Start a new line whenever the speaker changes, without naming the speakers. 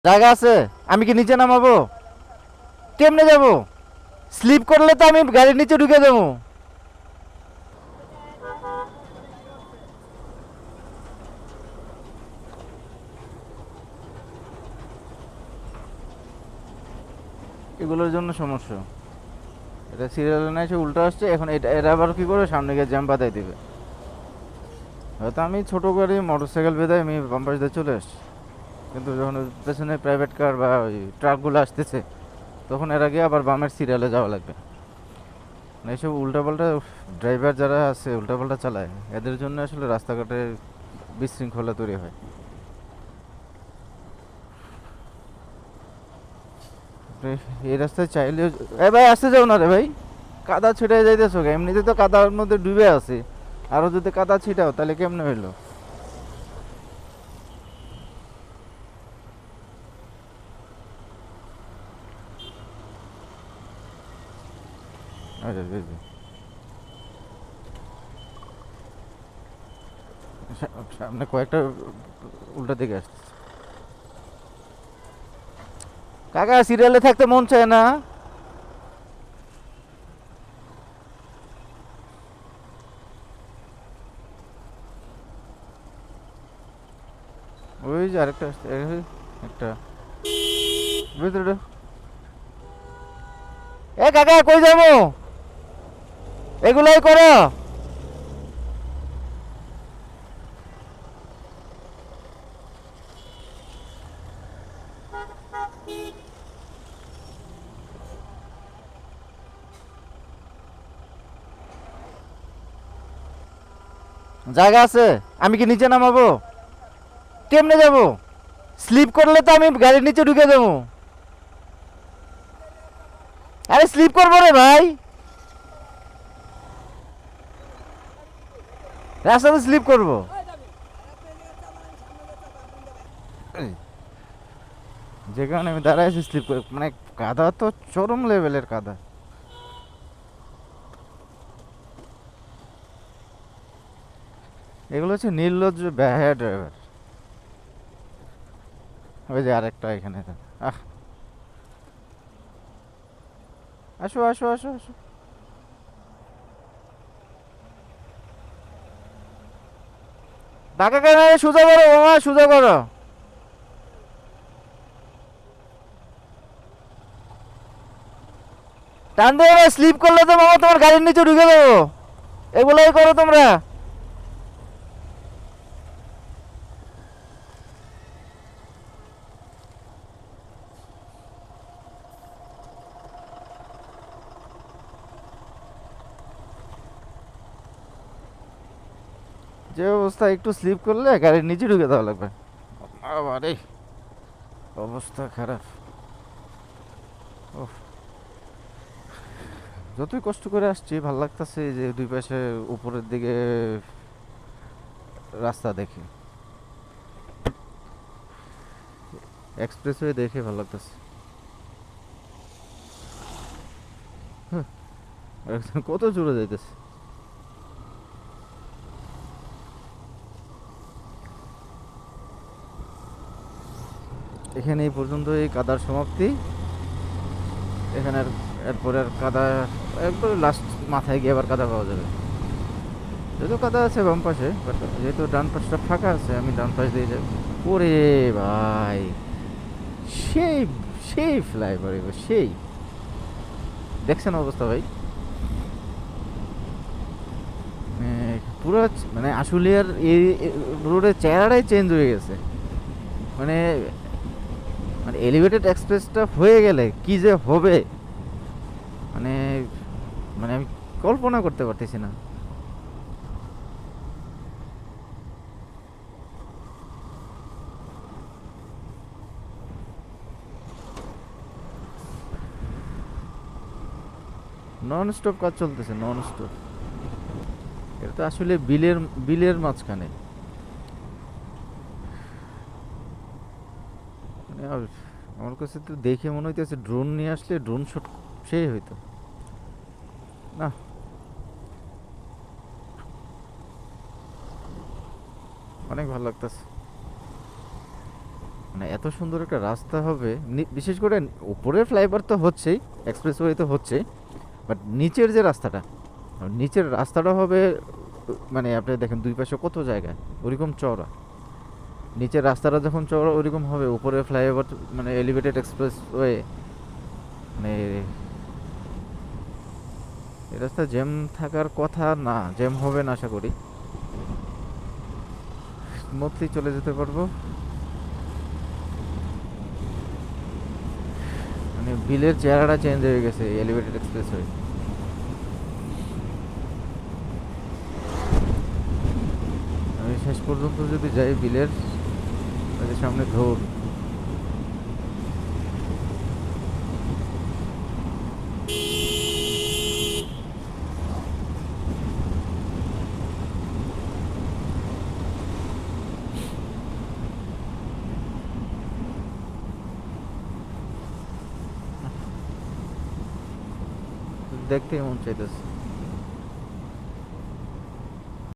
জায়গা আছে? আমি কি নিচে নামাবো? কেমনে যাব? স্লিপ করলে তো আমি গাড়ির নিচে ঢুকে দেবো। এগুলোর জন্য সমস্যা। এটা সিরিয়াল না এসে উল্টো আসছে, এখন এটা এরা আবার কি করে সামনে গিয়ে জ্যাম বাঁধাই দিবে। হয়তো আমি ছোট গাড়ি মোটর সাইকেল বেঁধে আমি বাম্পাস দিয়ে চলে আসছি, কিন্তু যখন ওই পেছনে প্রাইভেট কার বা ওই ট্রাকগুলো আসতেছে তখন এর আগে আবার বামের সিরিয়ালে যাওয়া লাগবে। মানে এইসব উল্টাপাল্টা ড্রাইভার যারা আছে উল্টাপাল্টা চালায়, এদের জন্য আসলে রাস্তাঘাটে বিশৃঙ্খলা তৈরি হয়। এই রাস্তায় চাইলেও এ ভাই আসতে যাও না রে ভাই, কাদা ছিটাই যাইতেছো, এমনিতে তো কাদার মধ্যে ডুবে আছে, আরো যদি কাদা ছিটাও তাহলে কেমনে হইলো? আরে রে রে। সামনে কয়েকটা উল্টা দিকে আসছে। কাকা সিরিয়ালে থাকতে মন চায় না? ওই যে আরেকটা আসছে, একটা ভিতরে। এ কাকা কই যাবো? এগুলাই করো। জায়গা আছে? আমি কি নিচে নামাবো? কেমনে যাব? স্লিপ করলে তো আমি গাড়ির নিচে ঢুকে দেবো। আরে স্লিপ করবো রে ভাই, রাস্তাতে স্লিপ করবো। যে কারণে আমি দাঁড়ায় আছি স্লিপ করে, মানে কাদা তো চরম লেভেলের কাদা। এগুলো হচ্ছে নির্লজ্জ বেহায়া ড্রাইভার। ওই যে আরেকটা এখানে। আহ, আসো আসো আসো আসো। ঢাকা কেন? সোজা করো মামা, সোজা করো। টান দিয়ে স্লিপ করলে তো মামা তোমার গাড়ির নিচে ঢুকে দেবো। এগুলোই করো তোমরা। যে অবস্থা, একটু স্লিপ করলে গাড়ির নিচে ঢুকে দেওয়া লাগবে। আরে অবস্থা খারাপ। ওহ, যতই কষ্ট করে আসছি ভাল লাগতেছে যে দুই পাশে উপরের দিকে রাস্তা দেখে, এক্সপ্রেসওয়ে দেখে ভালো লাগতেছে। কত জোরে যাইতেছে। এখানে এই পর্যন্ত এই কাদার সমাপ্তি। এখানে এরপরে আর কাদা একবারে লাস্ট মাথায় গিয়ে আবার কাদা পাওয়া যাবে। যেহেতু কাদা আছে বাম পাশে, বাট যেহেতু ডান পাশটা ফাঁকা আছে আমি ডান পাশ দিয়ে যাই। ওরে ভাই, সেই সেই ফ্লাইওভার, এবার সেই দেখছেন অবস্থা ভাই। মানে পুরো মানে আশুলিয়ার এই রোডের চেহারাটাই চেঞ্জ হয়ে গেছে। মানে মানে এলিভেটেড এক্সপ্রেসটা হয়ে গেলে কি যে হবে, মানে মানে আমি কল্পনা করতে পারতেছি না। নন স্টপ কাজ চলতেছে, নন স্টপ। এটা তো আসলে বিলের বিলের মাঝখানে। মানে আমার কাছে তো দেখে মনে হইতেছে ড্রোন নিয়ে আসলে ড্রোন শট সেই হইতো না। অনেক ভালো লাগতেছে। মানে এত সুন্দর একটা রাস্তা হবে, বিশেষ করে উপরের ফ্লাইওভার তো হচ্ছেই, এক্সপ্রেসওয়ে তো হচ্ছেই, বাট নিচের যে রাস্তাটা, নিচের রাস্তাটা হবে মানে আপনি দেখেন দুই পাশে কত জায়গা ওরকম চওড়া, নিচের রাস্তাটা যখন চওড়া ওরকম হবে, উপরে ফ্লাইওভার মানে এলিভেটেড এক্সপ্রেসওয়ে, মানে এই রাস্তা জ্যাম থাকার কথা না, জ্যাম হবে না আশা করি, স্মুথলি চলে যেতে পারবো। মানে বিলের চেহারাটা চেঞ্জ হয়ে গেছে এলিভেটেড এক্সপ্রেসওয়ে। আমি শেষ পর্যন্ত যদি যাই বিলের, ওই যে সামনে ধর, দেখতেই মন চাইতেছে।